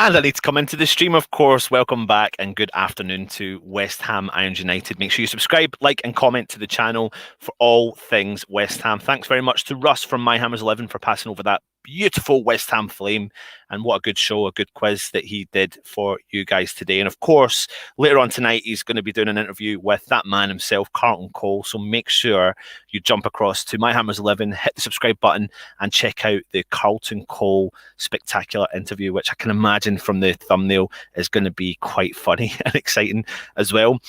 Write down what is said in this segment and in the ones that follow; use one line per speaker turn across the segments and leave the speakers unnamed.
And I need to come into the stream, of course. Welcome back and good afternoon to West Ham Irons United. Make sure you subscribe, like, and comment to the channel for all things West Ham. Thanks very much to Russ from My Hammers 11 for passing over that beautiful West Ham flame. And what a good show, a good quiz that he did for you guys today. And of course, later on tonight, he's going to be doing an interview with that man himself, Carlton Cole. So make sure you jump across to My Hammers 11, hit the subscribe button, and check out the Carlton Cole spectacular interview, which I can imagine from the thumbnail is going to be quite funny and exciting as well.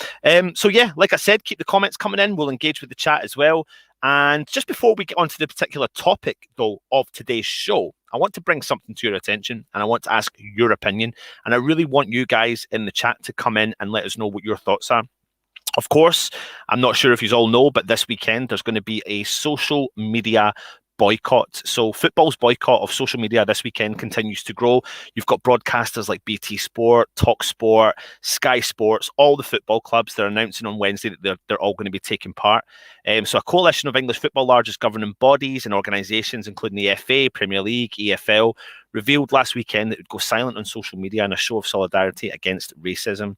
So yeah, like I said, keep the comments coming in. We'll engage with the chat as well. And just before we get onto the particular topic, though, of today's show, I want to bring something to your attention and I want to ask your opinion. And I really want you guys in the chat to come in and let us know what your thoughts are. Of course, I'm not sure if you all know, but this weekend there's going to be a social media boycott. So football's boycott of social media this weekend continues to grow. You've got broadcasters like BT Sport, Talk Sport, Sky Sports, all the football clubs. They're announcing on Wednesday that they're all going to be taking part. So a coalition of English football largest governing bodies and organisations, including the FA, Premier League, EFL, revealed last weekend that it would go silent on social media in a show of solidarity against racism.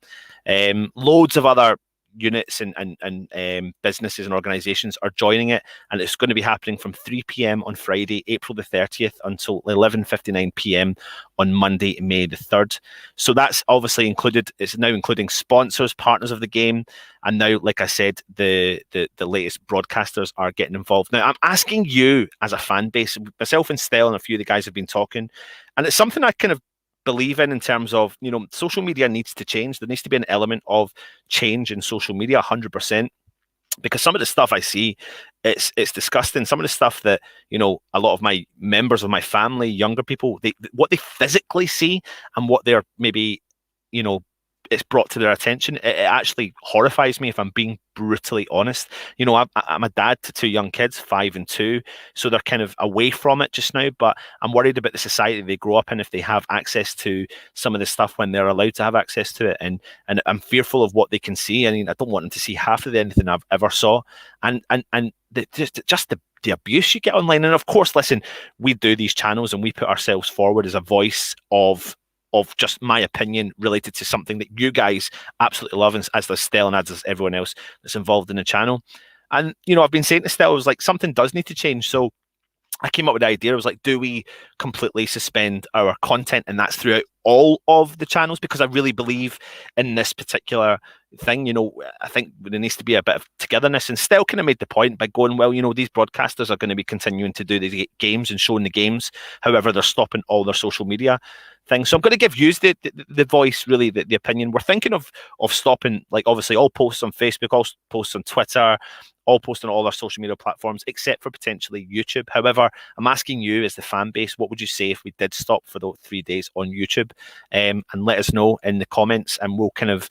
Loads of other units and businesses and organisations are joining it, and it's going to be happening from 3 p.m. on Friday, April the 30th, until 11:59 p.m. on Monday, May the 3rd. So that's obviously included. It's now including sponsors, partners of the game, and now, like I said, the latest broadcasters are getting involved. Now, I'm asking you as a fan base, myself and Stell and a few of the guys have been talking, and it's something I kind of believe in terms of, social media needs to change. There needs to be an element of change in social media, 100%, because some of the stuff I see, it's disgusting. Some of the stuff that, a lot of my members of my family, younger people, what they physically see and what they're maybe, it's brought to their attention, it actually horrifies me, if I'm being brutally honest. I'm a dad to two young kids, 5 and 2, so they're kind of away from it just now, but I'm worried about the society they grow up in if they have access to some of the stuff when they're allowed to have access to it, and I'm fearful of what they can see. I mean, I don't want them to see half of anything I've ever saw, and the abuse you get online. And of course, listen, we do these channels and we put ourselves forward as a voice of just my opinion related to something that you guys absolutely love, and as does Stell and as does everyone else that's involved in the channel. And, I've been saying to Stell, I was like, something does need to change. So I came up with the idea. I was like, do we completely suspend our content, and that's throughout all of the channels? Because I really believe in this particular thing. I think there needs to be a bit of togetherness, and Stell kind of made the point by going, well, these broadcasters are going to be continuing to do the games and showing the games. However, they're stopping all their social media things. So I'm going to give you the voice, really, the opinion. We're thinking of stopping, like, obviously all posts on Facebook, all posts on Twitter, all posts on all our social media platforms, except for potentially YouTube. However, I'm asking you as the fan base, what would you say if we did stop for those 3 days on YouTube? And let us know in the comments, and we'll kind of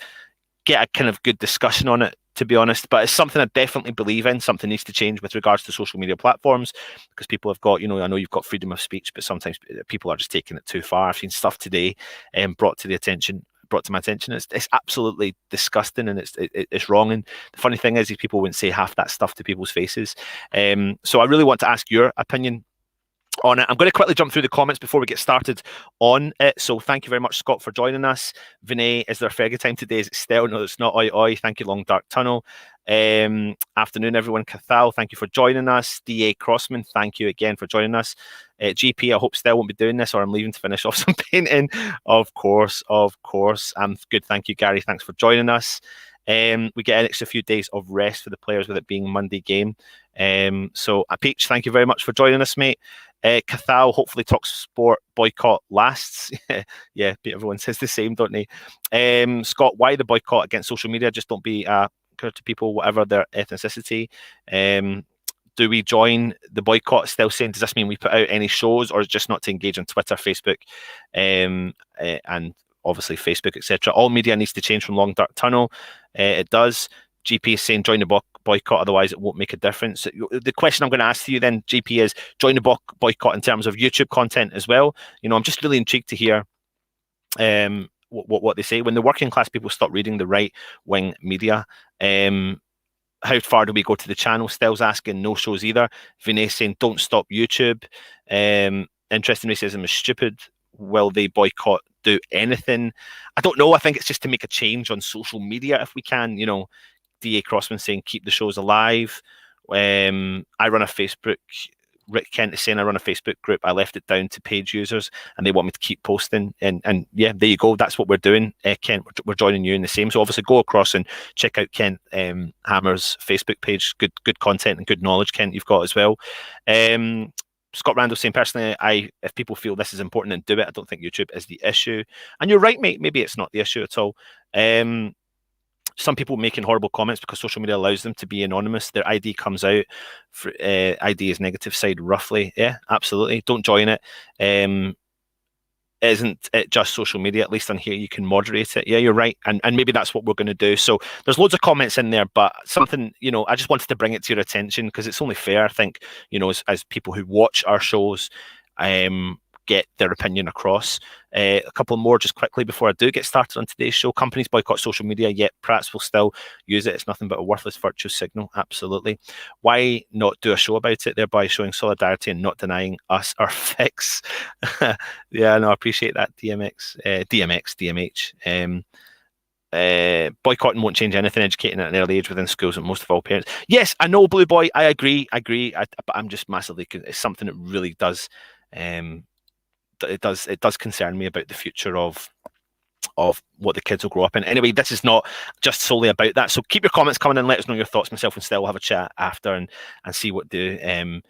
get a kind of good discussion on it, to be honest. But it's something I definitely believe in. Something needs to change with regards to social media platforms, because people have got, I know you've got freedom of speech, but sometimes people are just taking it too far. I've seen stuff today brought to my attention. It's absolutely disgusting, and it's wrong. And the funny thing is, these people wouldn't say half that stuff to people's faces. So I really want to ask your opinion on it. I'm going to quickly jump through the comments before we get started on it. So thank you very much, Scott, for joining us. Vinay, is there a Fergie time today? Is it Stell? No, it's not. Oi, oi. Thank you, Long Dark Tunnel. Afternoon, everyone. Cathal, thank you for joining us. DA Crossman, thank you again for joining us. GP, I hope Stell won't be doing this, or I'm leaving to finish off some painting. Of course. I'm good. Thank you, Gary. Thanks for joining us. We get an extra few days of rest for the players with it being Monday game. So Peach, thank you very much for joining us, mate. Cathal, hopefully Talk Sport boycott lasts. Yeah, everyone says the same, don't they? Scott, why the boycott against social media? Just don't be clear to people, whatever their ethnicity. Do we join the boycott? Still saying, does this mean we put out any shows, or is it just not to engage on Twitter, Facebook, and obviously Facebook, etc.? All media needs to change from Long Dark Tunnel. It does. GP is saying join the boycott, otherwise it won't make a difference. The question I'm going to ask to you then, GP, is join the boycott in terms of YouTube content as well. I'm just really intrigued to hear what they say. When the working class people stop reading the right wing media, how far do we go to the channel? Stell's asking, no shows either. Vinay saying don't stop YouTube. Interesting racism is stupid. will they boycott, do anything? I don't know. I think it's just to make a change on social media if we can. DA Crossman saying keep the shows alive. I run a Facebook. Rick Kent is saying I run a Facebook group. I left it down to page users, and they want me to keep posting. And yeah, there you go. That's what we're doing, Kent. We're joining you in the same. So obviously, go across and check out Kent Hammer's Facebook page. Good content and good knowledge, Kent, you've got as well. Scott Randall saying, personally, if people feel this is important, then do it. I don't think YouTube is the issue. And you're right, mate. Maybe it's not the issue at all. Some people making horrible comments because social media allows them to be anonymous. Their ID comes out. ID is negative side, roughly. Yeah, absolutely. Don't join it. Isn't it just social media? At least on here, you can moderate it. Yeah, you're right. And maybe that's what we're going to do. So there's loads of comments in there, but something, I just wanted to bring it to your attention because it's only fair, I think, as people who watch our shows, get their opinion across. A couple more just quickly before I do get started on today's show. Companies boycott social media, yet Pratt's will still use it. It's nothing but a worthless virtue signal. Absolutely. Why not do a show about it, thereby showing solidarity and not denying us our fix? Yeah, no, I appreciate that, DMH. Boycotting won't change anything. Educating at an early age within schools and most of all parents. Yes, I know, Blue Boy. I agree. But I'm just massively. It's something that really does. It does concern me about the future of what the kids will grow up in. Anyway, this is not just solely about that. So keep your comments coming in. Let us know your thoughts. Myself and Stella will have a chat after and see what do.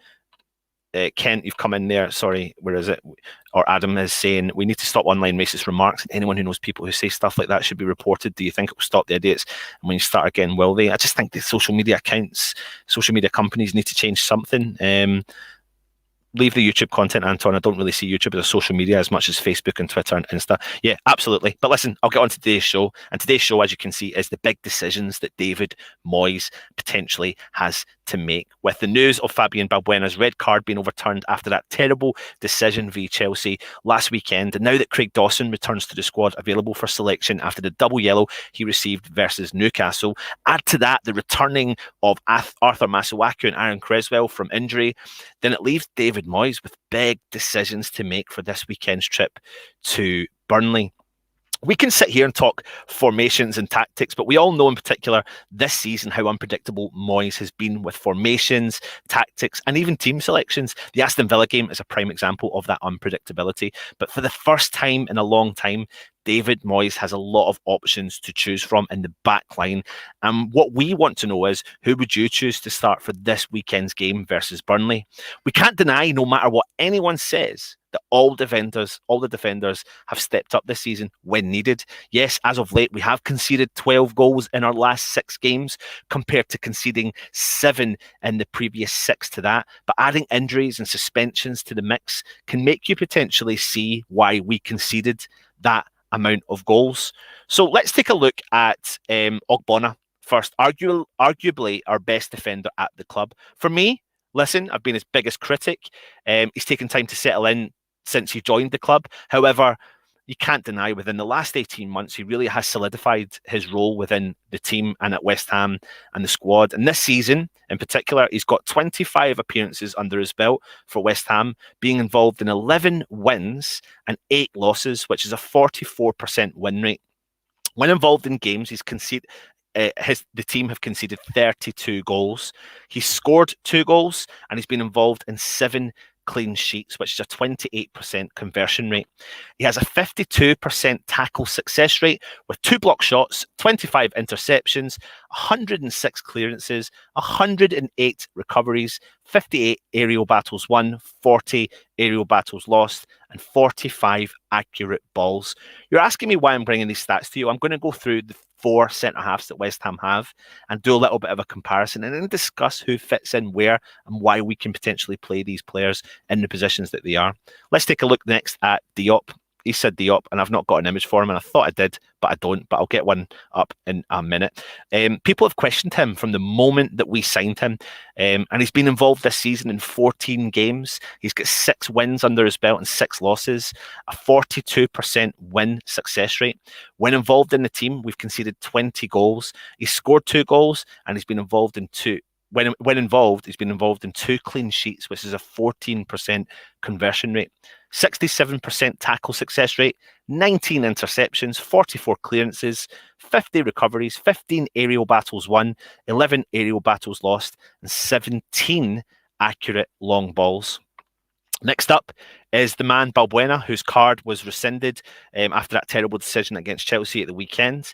Kent, you've come in there. Sorry, where is it? Or Adam is saying we need to stop online racist remarks. Anyone who knows people who say stuff like that should be reported. Do you think it will stop the idiots? And when you start again, will they? I just think the social media accounts, social media companies need to change something. Leave the YouTube content, Anton. I don't really see YouTube as a social media as much as Facebook and Twitter and Insta. Yeah, absolutely. But listen, I'll get on to today's show. And today's show, as you can see, is the big decisions that David Moyes potentially has to make. With the news of Fabian Balbuena's red card being overturned after that terrible decision v Chelsea last weekend, and now that Craig Dawson returns to the squad available for selection after the double yellow he received versus Newcastle, add to that the returning of Arthur Masuaku and Aaron Creswell from injury, then it leaves David Moyes with big decisions to make for this weekend's trip to Burnley. We can sit here and talk formations and tactics, but we all know in particular this season how unpredictable Moyes has been with formations, tactics, and even team selections. The Aston Villa game is a prime example of that unpredictability. But for the first time in a long time, David Moyes has a lot of options to choose from in the back line. And what we want to know is, who would you choose to start for this weekend's game versus Burnley? We can't deny, no matter what anyone says, that all the defenders have stepped up this season when needed. Yes, as of late, we have conceded 12 goals in our last 6 games compared to conceding 7 in the previous 6 to that. But adding injuries and suspensions to the mix can make you potentially see why we conceded that amount of goals. So let's take a look at Ogbonna first, arguably our best defender at the club. For me, listen, I've been his biggest critic. He's taken time to settle in since he joined the club. However, you can't deny within the last 18 months, he really has solidified his role within the team and at West Ham and the squad. And this season in particular, he's got 25 appearances under his belt for West Ham, being involved in 11 wins and 8 losses, which is a 44% win rate. When involved in games, he's conceded. The team have conceded 32 goals. He's scored 2 goals and he's been involved in 7 clean sheets, which is a 28% conversion rate. He has a 52% tackle success rate with 2 block shots, 25 interceptions, 106 clearances, 108 recoveries, 58 aerial battles won, 40 aerial battles lost, and 45 accurate balls. You're asking me why I'm bringing these stats to you. I'm going to go through the 4 centre-halves that West Ham have and do a little bit of a comparison and then discuss who fits in where and why we can potentially play these players in the positions that they are. Let's take a look next at Diop. He said Diop, and I've not got an image for him, and I thought I did, but I don't, but I'll get one up in a minute. People have questioned him from the moment that we signed him, and he's been involved this season in 14 games. He's got 6 wins under his belt and 6 losses, a 42% win success rate. When involved in the team, we've conceded 20 goals. He's scored 2 goals, and he's been involved in 2. When involved, he's been involved in 2 clean sheets, which is a 14% conversion rate. 67% tackle success rate, 19 interceptions, 44 clearances, 50 recoveries, 15 aerial battles won, 11 aerial battles lost, and 17 accurate long balls. Next up is the man Balbuena, whose card was rescinded after that terrible decision against Chelsea at the weekend.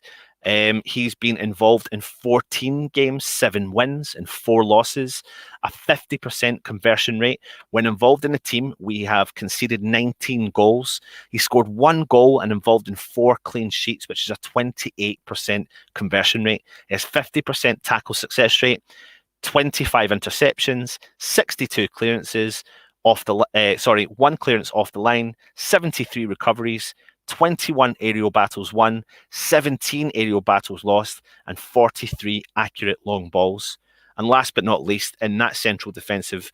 He's been involved in 14 games, 7 wins and 4 losses, a 50% conversion rate. When involved in the team, we have conceded 19 goals. He scored 1 goal and involved in 4 clean sheets, which is a 28% conversion rate. He has 50% tackle success rate, 25 interceptions, 62 clearances, 1 clearance off the line, 73 recoveries, 21 aerial battles won, 17 aerial battles lost, and 43 accurate long balls. And last but not least, in that central defensive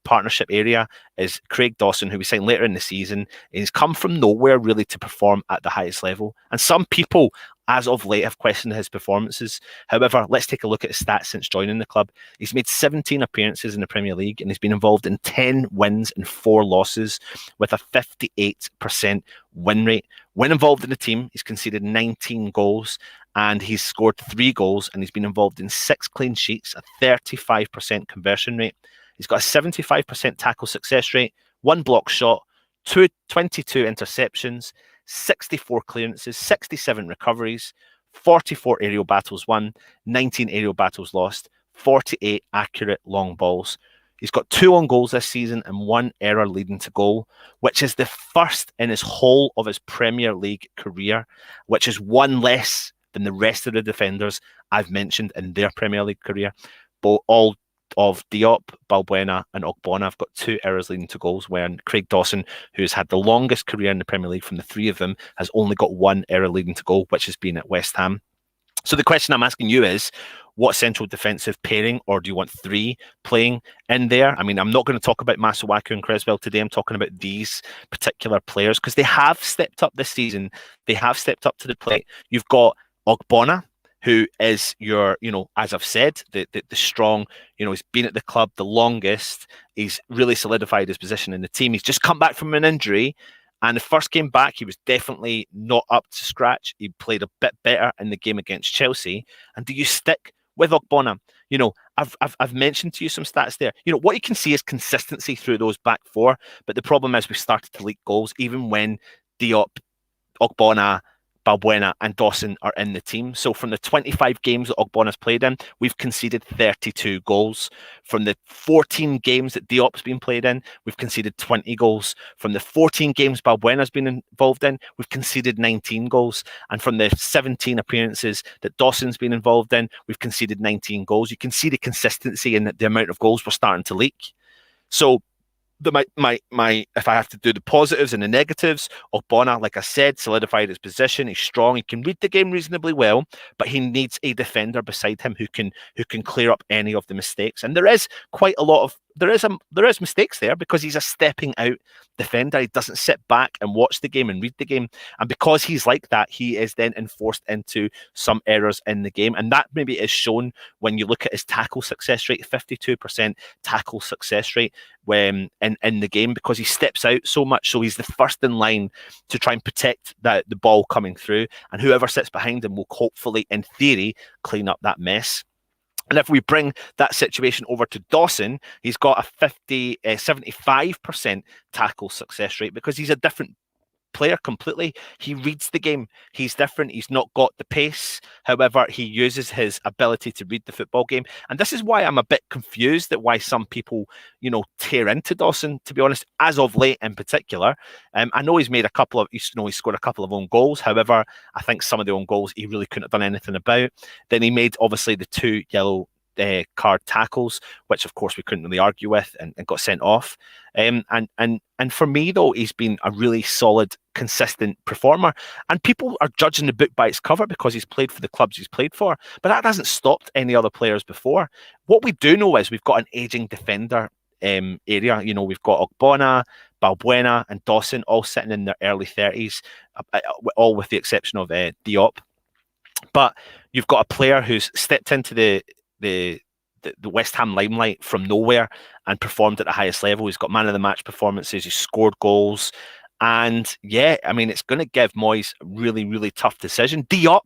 partnership area is Craig Dawson, who we signed later in the season. He's come from nowhere really to perform at the highest level. And some people, as of late, have questioned his performances. However, let's take a look at his stats since joining the club. He's made 17 appearances in the Premier League and he's been involved in 10 wins and 4 losses with a 58% win rate. When involved in the team, he's conceded 19 goals and he's scored 3 goals and he's been involved in 6 clean sheets, a 35% conversion rate. He's got a 75% tackle success rate, 1 block shot, 22 interceptions, 64 clearances, 67 recoveries, 44 aerial battles won, 19 aerial battles lost, 48 accurate long balls. He's got 2 own goals this season and 1 error leading to goal, which is the first in his whole of his Premier League career, which is 1 less than the rest of the defenders I've mentioned in their Premier League career. But all of Diop, Balbuena and Ogbonna have got 2 errors leading to goals, when Craig Dawson, who's had the longest career in the Premier League from the 3 of them, has only got 1 error leading to goal, which has been at West Ham. So the question I'm asking you is, what central defensive pairing, or do you want 3 playing in there? I mean, I'm not going to talk about Masuaku and Creswell today. I'm talking about these particular players because they have stepped up this season. They have stepped up to the plate. You've got Ogbonna, who is your, as I've said, the strong, he's been at the club the longest. He's really solidified his position in the team. He's just come back from an injury. And the first game back, he was definitely not up to scratch. He played a bit better in the game against Chelsea. And do you stick with Ogbonna? I've mentioned to you some stats there. What you can see is consistency through those back 4. But the problem is we've started to leak goals, even when Diop, Ogbonna, Balbuena and Dawson are in the team. So from the 25 games that Ogbona's played in, we've conceded 32 goals. From the 14 games that Diop's been played in, we've conceded 20 goals. From the 14 games Balbuena's been involved in, we've conceded 19 goals. And from the 17 appearances that Dawson's been involved in, we've conceded 19 goals. You can see the consistency in the amount of goals we're starting to leak. So if I have to do the positives and the negatives, Ogbonna, like I said, solidified his position. He's strong. He can read the game reasonably well, but he needs a defender beside him who can clear up any of the mistakes. And there is quite a lot of there is mistakes there because he's a stepping out defender. He doesn't sit back and watch the game and read the game. And because he's like that, he is then enforced into some errors in the game. And that maybe is shown when you look at his tackle success rate, 52% tackle success rate when in the game, because he steps out so much. So he's the first in line to try and protect the ball coming through. And whoever sits behind him will hopefully, in theory, clean up that mess. And if we bring that situation over to Dawson, he's got a 75% tackle success rate because he's a different player completely. He reads the game. He's different. He's not got the pace. However, he uses his ability to read the football game. And this is why I'm a bit confused at why some people, tear into Dawson, to be honest, as of late in particular. I know he's made he scored a couple of own goals. However, I think some of the own goals he really couldn't have done anything about. Then he made, obviously, the 2 yellow card tackles, which of course we couldn't really argue with, and got sent off. And for me though, he's been a really solid, consistent performer. And people are judging the book by its cover because he's played for the clubs he's played for. But that hasn't stopped any other players before. What we do know is we've got an aging defender area. We've got Ogbonna, Balbuena, and Dawson all sitting in their early 30s, all with the exception of Diop. But you've got a player who's stepped into the West Ham limelight from nowhere and performed at the highest level. He's got man of the match performances. He's scored goals. And yeah, I mean, it's going to give Moyes a really, really tough decision. Diop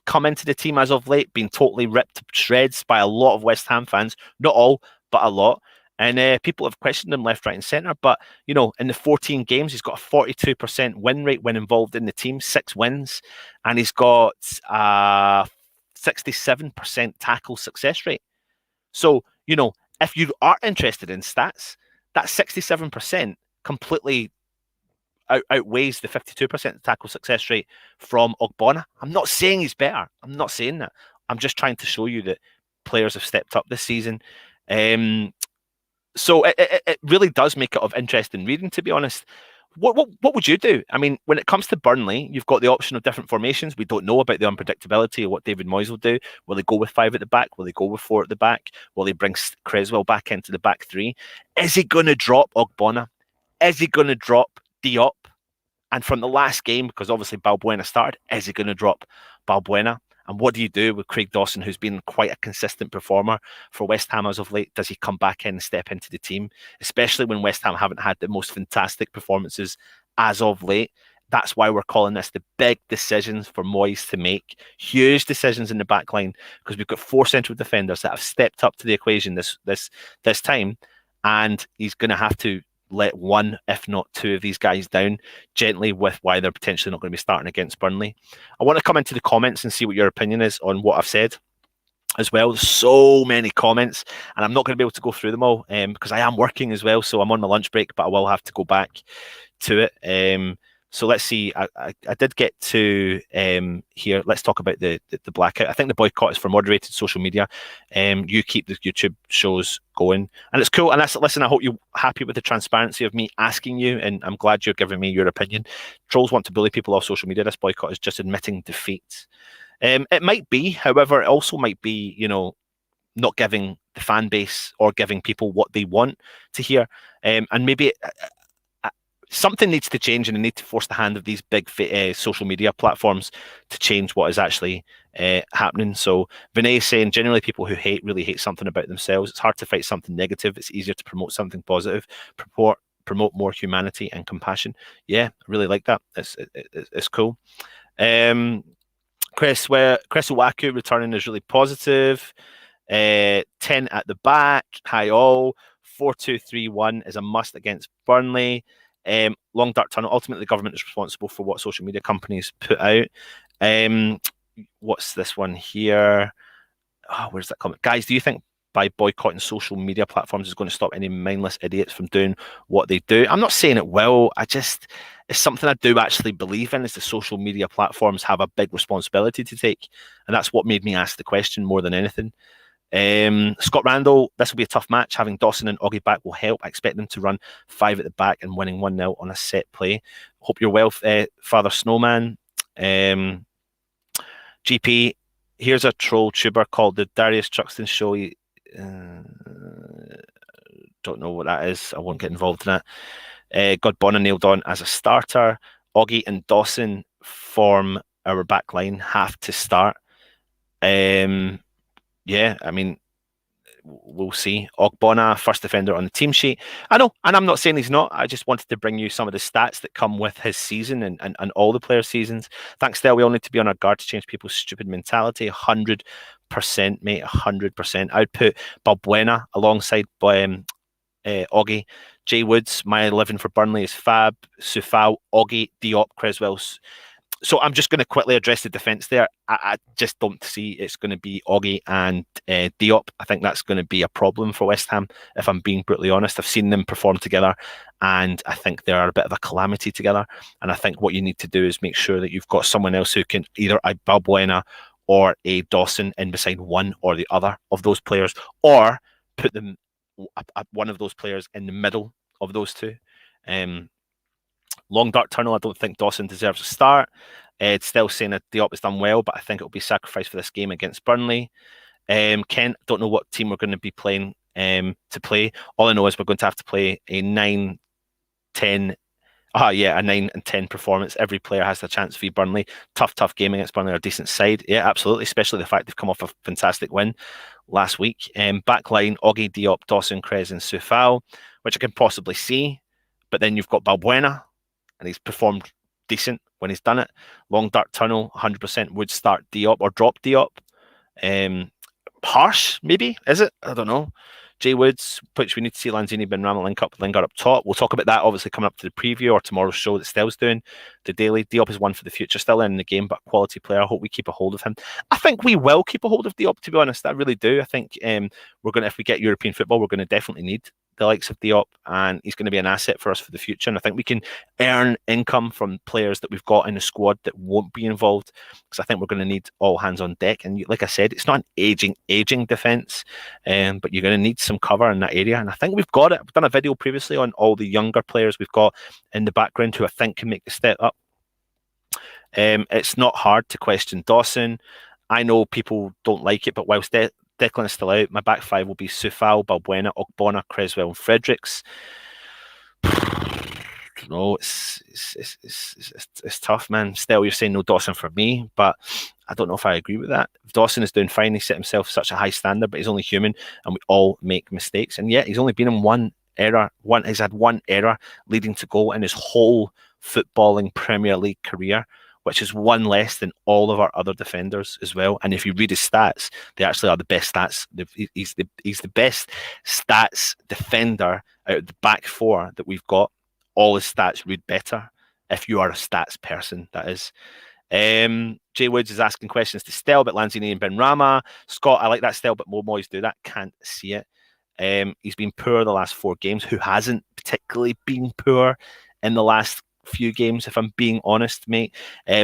come into the team as of late, being totally ripped to shreds by a lot of West Ham fans. Not all, but a lot. And people have questioned him left, right, and centre. But, you know, in the 14 games, he's got a 42% win rate when involved in the team, 6 wins. And he's got a 67% tackle success rate. So, you know, if you are interested in stats, that 67% completely outweighs the 52% tackle success rate from Ogbonna. I'm not saying he's better. I'm not saying that. I'm just trying to show you that players have stepped up this season. So it really does make it of interest in reading, to be honest. What would you do? I mean, when it comes to Burnley, you've got the option of different formations. We don't know about the unpredictability of what David Moyes will do. Will he go with 5 at the back? Will he go with 4 at the back? Will he bring Creswell back into the back 3? Is he going to drop Ogbonna? Is he going to drop Diop? And from the last game, because obviously Balbuena started, is he going to drop Balbuena? And what do you do with Craig Dawson, who's been quite a consistent performer for West Ham as of late? Does he come back in and step into the team, especially when West Ham haven't had the most fantastic performances as of late? That's why we're calling this the big decisions for Moyes to make. Huge decisions in the back line, because we've got 4 central defenders that have stepped up to the equation this time, and he's going to have to let 1, if not 2 of these guys down gently with why they're potentially not going to be starting against Burnley. I want to come into the comments and see what your opinion is on what I've said as well. There's so many comments, and I'm not going to be able to go through them all because I am working as well, so I'm on my lunch break, but I will have to go back to it. So let's see. I did get to here. Let's talk about the blackout. I think the boycott is for moderated social media. You keep the YouTube shows going, and it's cool. And listen, I hope you're happy with the transparency of me asking you, and I'm glad you're giving me your opinion. Trolls want to bully people off social media. This boycott is just admitting defeat. It might be, however, it also might be, you know, not giving the fan base or giving people what they want to hear, and maybe. Something needs to change, and they need to force the hand of these big social media platforms to change what is actually happening. So Vinay is saying, generally people who really hate something about themselves. It's hard to fight something negative. It's easier to promote something positive, promote more humanity and compassion. Yeah, I really like that. It's cool. Chris Waku returning is really positive. 10 at the back. Hi all. 4-2-3-1 is a must against Burnley. Long dark tunnel. Ultimately, the government is responsible for what social media companies put out. What's this one here? Oh, where's that comment? Guys, do you think by boycotting social media platforms is going to stop any mindless idiots from doing what they do? I'm not saying it will. It's something I do actually believe in, is the social media platforms have a big responsibility to take. And that's what made me ask the question more than anything. Scott Randall, this will be a tough match. Having Dawson and Oggy back will help. I expect them to run 5 at the back and winning 1-0 on a set play. Hope you're well, Father Snowman. GP, here's a troll tuber called the Darius Truxton Show. Don't know what that is. I won't get involved in that. Godbonna nailed on as a starter. Oggy and Dawson form our back line, have to start. Yeah, I mean, we'll see. Ogbonna, first defender on the team sheet. I know, and I'm not saying he's not. I just wanted to bring you some of the stats that come with his season and all the players' seasons. Thanks, Del. We all need to be on our guard to change people's stupid mentality. 100%, mate, 100%. I'd put Balbuena alongside Oggy. Jay Woods, my 11 for Burnley is Fab, Sufal, Oggy, Diop, Creswell. So I'm just going to quickly address the defence there. I just don't see it's going to be Oggy and Diop. I think that's going to be a problem for West Ham, if I'm being brutally honest. I've seen them perform together, and I think they are a bit of a calamity together. And I think what you need to do is make sure that you've got someone else who can, either a Balbuena or a Dawson, in beside one or the other of those players, or put them one of those players in the middle of those two. Long dark tunnel, I don't think Dawson deserves a start. It's still saying that Diop has done well, but I think it'll be sacrificed for this game against Burnley. Kent, don't know what team we're going to be playing to play. All I know is we're going to have to play a 9-10 Yeah, a 9 and 10 performance. Every player has the chance for Burnley. Tough game against Burnley, are a decent side. Yeah, absolutely. Especially the fact they've come off a fantastic win last week. Backline, Oggy, Diop, Dawson, Krez, and Sufal, which I can possibly see. But then you've got Balbuena, and he's performed decent when he's done it. Long dark tunnel, 100% would start Diop or drop Diop. Harsh, maybe, is it? I don't know. Jay Woods, which we need to see Lanzini, Benrahma, Lingard up top. We'll talk about that obviously coming up to the preview or tomorrow's show that Stel's doing. The daily Diop is one for the future, still in the game, but quality player. I hope we keep a hold of him. I think we will keep a hold of Diop, to be honest. I really do. I think we're going to, if we get European football, we're going to definitely need the likes of Diop, and he's going to be an asset for us for the future. And I think we can earn income from players that we've got in the squad that won't be involved, because I think we're going to need all hands on deck. And like I said, it's not an aging defence, but you're going to need some cover in that area. And I think we've got it. I've done a video previously on all the younger players we've got in the background who I think can make the step up. It's not hard to question Dawson. I know people don't like it, but whilst Declan is still out, my back five will be Sufal, Balbuena, Ogbonna, Creswell, and Fredericks. No, it's tough, man. Still, you're saying no Dawson for me, but I don't know if I agree with that. If Dawson is doing fine, he set himself such a high standard, but he's only human, and we all make mistakes. And yet, he's only been in one error. He's had one error leading to goal in his whole footballing Premier League career, which is one less than all of our other defenders as well. And if you read his stats, they actually are the best stats. He's the best stats defender out of the back four that we've got. All his stats read better if you are a stats person, that is. Jay Woods is asking questions to Stel about Lanzini and Benrahma. Scott, I like that Stel, but Moyes do that. Can't see it. He's been poor the last 4 games. Who hasn't particularly been poor in the last few games, if I'm being honest, mate?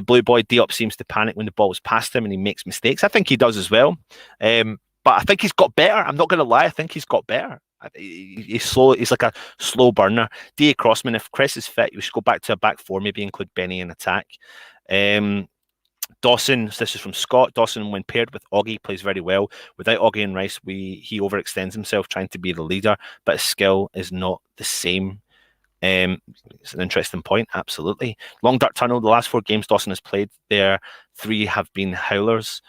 Blue Boy Diop seems to panic when the ball's past him and he makes mistakes. I think he does as well. But I think he's got better. I'm not going to lie. I think he's got better. He's slow. He's like a slow burner. D.A. Crossman, if Chris is fit, we should go back to a back four, maybe include Benny in attack. Dawson, this is from Scott. Dawson, when paired with Oggy, plays very well. Without Oggy and Rice, he overextends himself trying to be the leader, but his skill is not the same. It's an interesting point, absolutely. Long dark tunnel, the last 4 games Dawson has played there, 3 have been howlers.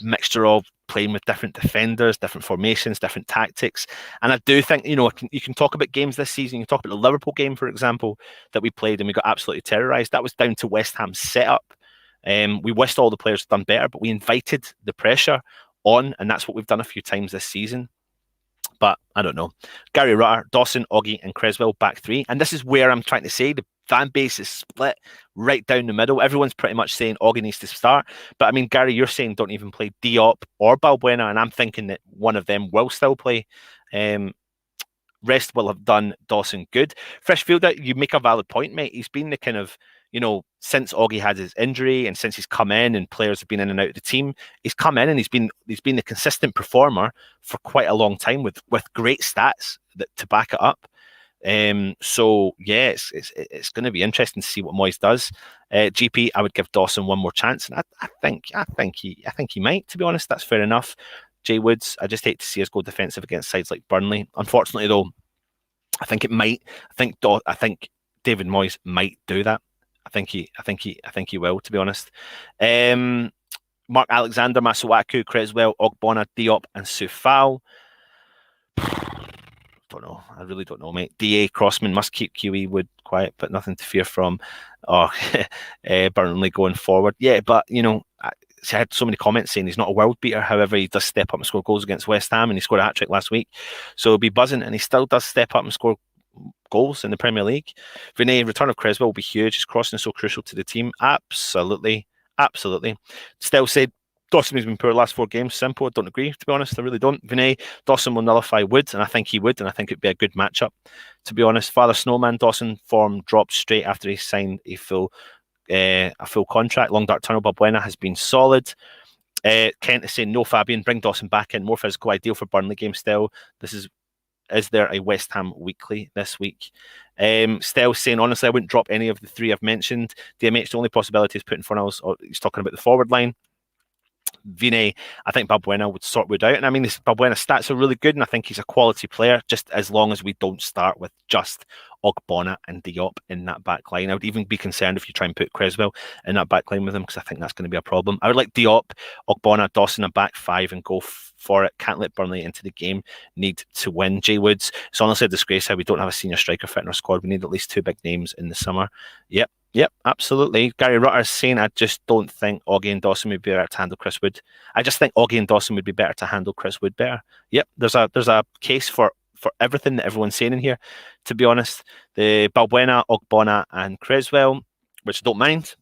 Mixture of playing with different defenders, different formations, different tactics. And I do think, you can talk about games this season. You can talk about the Liverpool game, for example, that we played and we got absolutely terrorised. That was down to West Ham's setup. We wished all the players had done better, but we invited the pressure on, and that's what we've done a few times this season. But I don't know. Gary Rutter, Dawson, Oggy, and Creswell back 3. And this is where I'm trying to say the fan base is split right down the middle. Everyone's pretty much saying Oggy needs to start. But I mean, Gary, you're saying don't even play Diop or Balbuena, and I'm thinking that one of them will still play. Rest will have done Dawson good. Freshfielder, you make a valid point, mate. He's been the kind of, since Oggy had his injury and since he's come in and players have been in and out of the team, he's come in and he's been the consistent performer for quite a long time with great stats to back it up. So yeah, it's going to be interesting to see what Moyes does. GP, I would give Dawson one more chance, and I think he might. To be honest, that's fair enough. Jay Woods, I just hate to see us go defensive against sides like Burnley. Unfortunately, though, I think it might. I think David Moyes might do that. I think he will. To be honest, Mark Alexander, Masuaku, Creswell, Ogbonna, Diop, and Sufal. Don't know. I really don't know, mate. D.A. Crossman must keep QE Wood quiet, but nothing to fear from. Burnley going forward. Yeah, but I had so many comments saying he's not a world beater. However, he does step up and score goals against West Ham, and he scored a hat-trick last week. So he'll be buzzing, and he still does step up and score goals in the Premier League. Vinay, return of Creswell will be huge. His crossing is so crucial to the team. Absolutely. Still said Dawson has been poor last 4 games. Simple. I don't agree, to be honest. I really don't. Vinay, Dawson will nullify Wood, and I think he would, and I think it'd be a good matchup, to be honest. Father Snowman, Dawson form dropped straight after he signed a full contract. Long dark tunnel, Balbuena has been solid. Kent is saying no Fabian, bring Dawson back in. More physical, ideal for Burnley game still. Is there a West Ham weekly this week? Still saying, honestly, I wouldn't drop any of the 3 I've mentioned. DMH, the only possibility is putting Fornals, or he's talking about the forward line. Vine, I think Balbuena would sort Wood out. And I mean, Balbuena's stats are really good, and I think he's a quality player, just as long as we don't start with just Ogbonna and Diop in that back line. I would even be concerned if you try and put Creswell in that back line with him, because I think that's going to be a problem. I would like Diop, Ogbonna, Dawson a back five and go for it. Can't let Burnley into the game. Need to win. Jay Woods, it's honestly a disgrace how we don't have a senior striker fit in our squad. We need at least 2 big names in the summer. Yep, absolutely. Gary Rutter is saying, I just don't think Oggy and Dawson would be better to handle Chris Wood. I just think Oggy and Dawson would be better to handle Chris Wood better. Yep, there's a case for everything that everyone's saying in here, to be honest. The Balbuena, Ogbonna and Creswell, which I don't mind.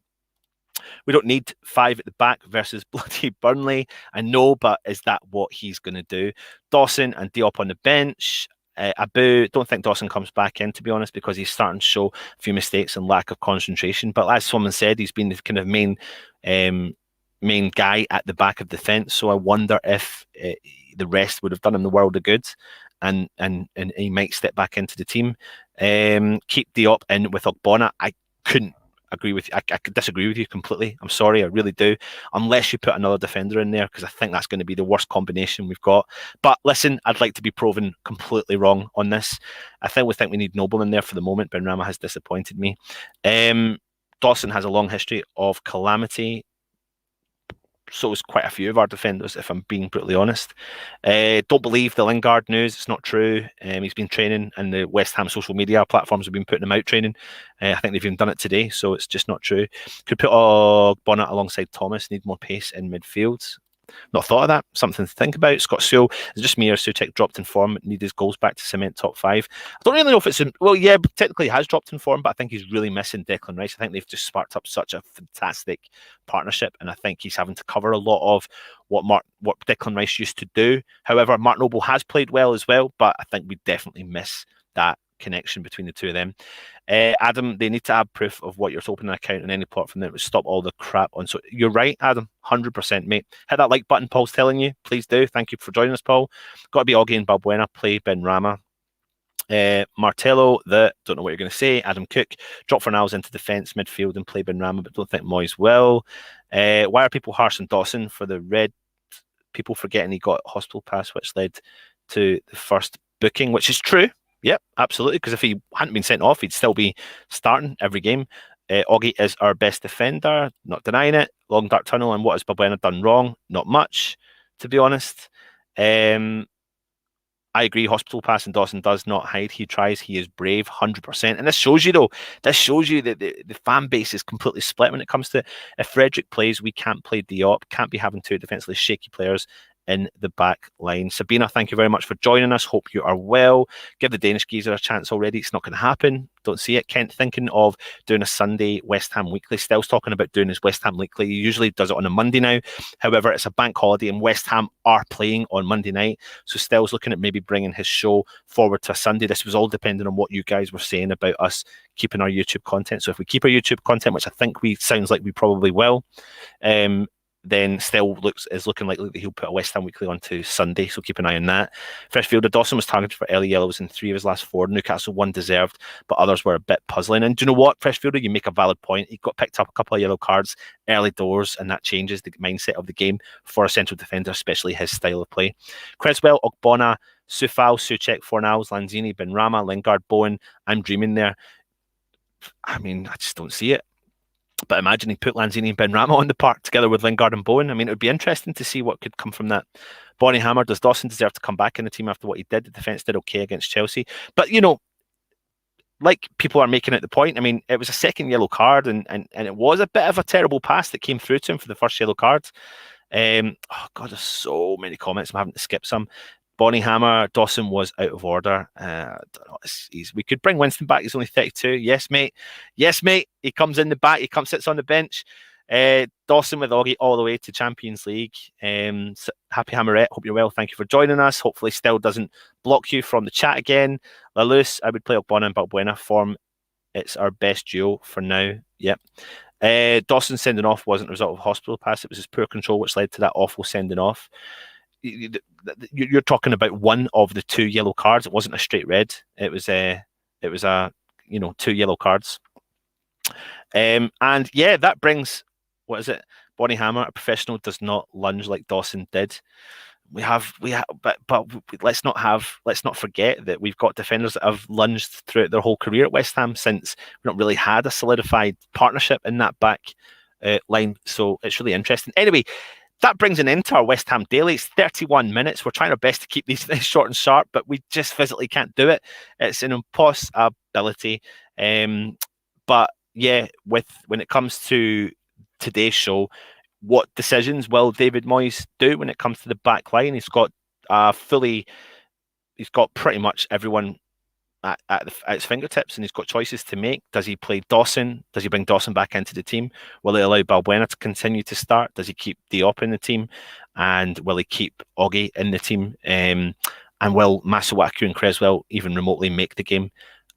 We don't need 5 at the back versus bloody Burnley. I know, but is that what he's going to do? Dawson and Diop on the bench. Abu, don't think Dawson comes back in, to be honest, because he's starting to show a few mistakes and lack of concentration. But as someone said, he's been the kind of main guy at the back of the fence. So I wonder if the rest would have done him the world of good, and he might step back into the team. Keep Diop in with Ogbonna. I couldn't agree with you. I could disagree with you completely. I'm sorry, I really do. Unless you put another defender in there, because I think that's going to be the worst combination we've got. But listen, I'd like to be proven completely wrong on this. I think we need Noble in there for the moment. Benrahma has disappointed me. Dawson has a long history of calamity. So is quite a few of our defenders, if I'm being brutally honest. Don't believe the Lingard news. It's not true. He's been training, and the West Ham social media platforms have been putting him out training. I think they've even done it today, so it's just not true. Could put Bonnet alongside Thomas. Need more pace in midfield. Not thought of that. Something to think about. Scott Sewell, is just me or Soucek dropped in form? Need his goals back to cement top 5. I don't really know if it's technically he has dropped in form, but I think he's really missing Declan Rice. I think they've just sparked up such a fantastic partnership, and I think he's having to cover a lot of what Declan Rice used to do. However, Mark Noble has played well as well, but I think we definitely miss that connection between the two of them. Adam, they need to add proof of what you're opening an account on any platform that would stop all the crap on. So you're right, Adam, 100%, mate. Hit that like button Paul's telling you. Please do. Thank you for joining us, Paul. Got to be Oggy and Balbuena. Play Benrahma. Martello, don't know what you're going to say. Adam Cook, drop Fornals into defence, midfield, and play Benrahma, but don't think Moyes will. Why are people harsh on Dawson for the red? People forgetting he got hospital pass, which led to the first booking, which is true. Yep, absolutely. Because if he hadn't been sent off, he'd still be starting every game. Oggy is our best defender, not denying it. Long dark tunnel, and what has Balbuena done wrong? Not much, to be honest. I agree. Hospital pass and Dawson does not hide. He tries. He is brave, 100%. And this shows you, though. This shows you that the fan base is completely split when it comes to if Frederick plays, we can't play Diop. Can't be having 2 defensively shaky players in the back line. Sabina, thank you very much for joining us. Hope you are well. Give the Danish geezer a chance already. It's not going to happen. Don't see it. Kent thinking of doing a Sunday West Ham Weekly. Still's talking about doing his West Ham Weekly. He usually does it on a Monday now. However, it's a bank holiday and West Ham are playing on Monday night. So Still's looking at maybe bringing his show forward to a Sunday. This was all depending on what you guys were saying about us keeping our YouTube content. So if we keep our YouTube content, which I think sounds like we probably will, then Still is looking like he'll put a West Ham Weekly on to Sunday, so keep an eye on that. Freshfielder Dawson was targeted for early yellows in 3 of his last 4. Newcastle 1 deserved, but others were a bit puzzling. And do you know what, Freshfielder, you make a valid point. He got picked up a couple of yellow cards early doors, and that changes the mindset of the game for a central defender, especially his style of play. Creswell, Ogbonna, Sufal, Soucek, Fornals, Lanzini, Benrahma, Lingard, Bowen. I'm dreaming there. I mean, I just don't see it. But imagine he put Lanzini and Benrahma on the park together with Lingard and Bowen. I mean, it would be interesting to see what could come from that. Bonnie Hammer, does Dawson deserve to come back in the team after what he did? The defence did okay against Chelsea. But, you know, like people are making it the point, I mean, it was a second yellow card and it was a bit of a terrible pass that came through to him for the first yellow card. Oh, God, there's so many comments. I'm having to skip some. Bonnie Hammer, Dawson was out of order. We could bring Winston back. He's only 32. Yes, mate. Yes, mate. He comes in the back. He sits on the bench. Dawson with Oggy all the way to Champions League. So happy Hammerette. Hope you're well. Thank you for joining us. Hopefully Still doesn't block you from the chat again. Lalus, I would play Ogbonna and Balbuena form. It's our best duo for now. Yep. Dawson sending off wasn't a result of hospital pass. It was his poor control which led to that awful sending off. You're talking about one of the 2 yellow cards. It wasn't a straight red. It was a 2 yellow cards. And yeah, that brings, what is it? Bonnie Hammer, a professional, does not lunge like Dawson did. But let's not forget that we've got defenders that have lunged throughout their whole career at West Ham since we've not really had a solidified partnership in that back line. So it's really interesting. Anyway, that brings an end to our West Ham Daily. It's 31 minutes. We're trying our best to keep these things short and sharp, but we just physically can't do it. It's an impossibility. But yeah, when it comes to today's show, what decisions will David Moyes do when it comes to the back line? He's got pretty much everyone at his fingertips, and he's got choices to make. Does he play Dawson? Does he bring Dawson back into the team? Will he allow Balbuena to continue to start? Does he keep Diop in the team? And will he keep Oggy in the team? And will Masuaku and Creswell even remotely make the game?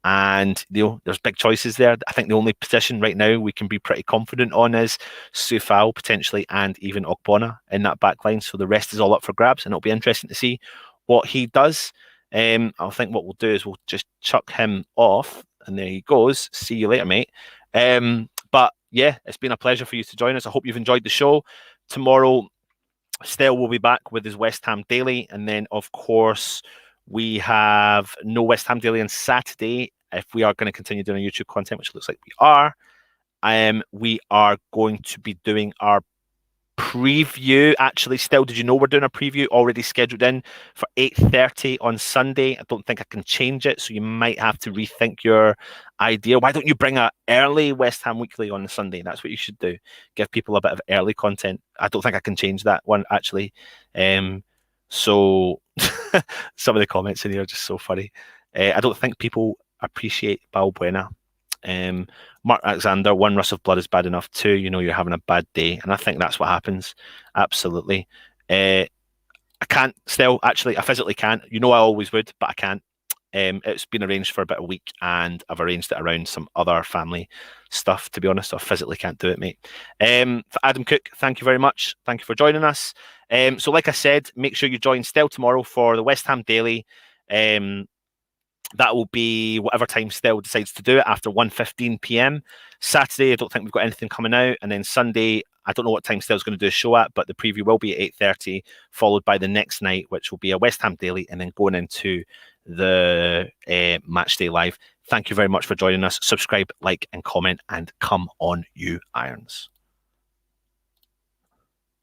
And there's big choices there. I think the only position right now we can be pretty confident on is Sufal potentially, and even Ogbonna in that back line. So the rest is all up for grabs, and it'll be interesting to see what he does. I think what we'll do is we'll just chuck him off, and there he goes. See you later, mate. But yeah, it's been a pleasure for you to join us. I hope you've enjoyed the show. Tomorrow, Stell will be back with his West Ham Daily, and then of course we have no West Ham Daily on Saturday. If we are going to continue doing YouTube content, which looks like we are going to be doing our preview. Actually, Still, did you know we're doing a preview already scheduled in for 8:30 on Sunday? I don't think I can change it, so you might have to rethink your idea. Why don't you bring a early West Ham Weekly on the Sunday? That's what you should do. Give people a bit of early content. I don't think I can change that one, actually. So some of the comments in here are just so funny. I don't think people appreciate Balbuena. Mark Alexander, one rush of blood is bad enough. Two, you're having a bad day. And I think that's what happens. Absolutely. I can't still, actually, I physically can't. I always would, but I can't. It's been arranged for about a week, and I've arranged it around some other family stuff, to be honest. So I physically can't do it, mate. For Adam Cook, thank you very much. Thank you for joining us. So like I said, make sure you join Still tomorrow for the West Ham Daily. That will be whatever time Still decides to do it, after 1:15 p.m. Saturday, I don't think we've got anything coming out. And then Sunday, I don't know what time Still's going to do a show at, but the preview will be at 8:30, followed by the next night, which will be a West Ham Daily, and then going into the Match Day Live. Thank you very much for joining us. Subscribe, like, and comment, and come on, you Irons.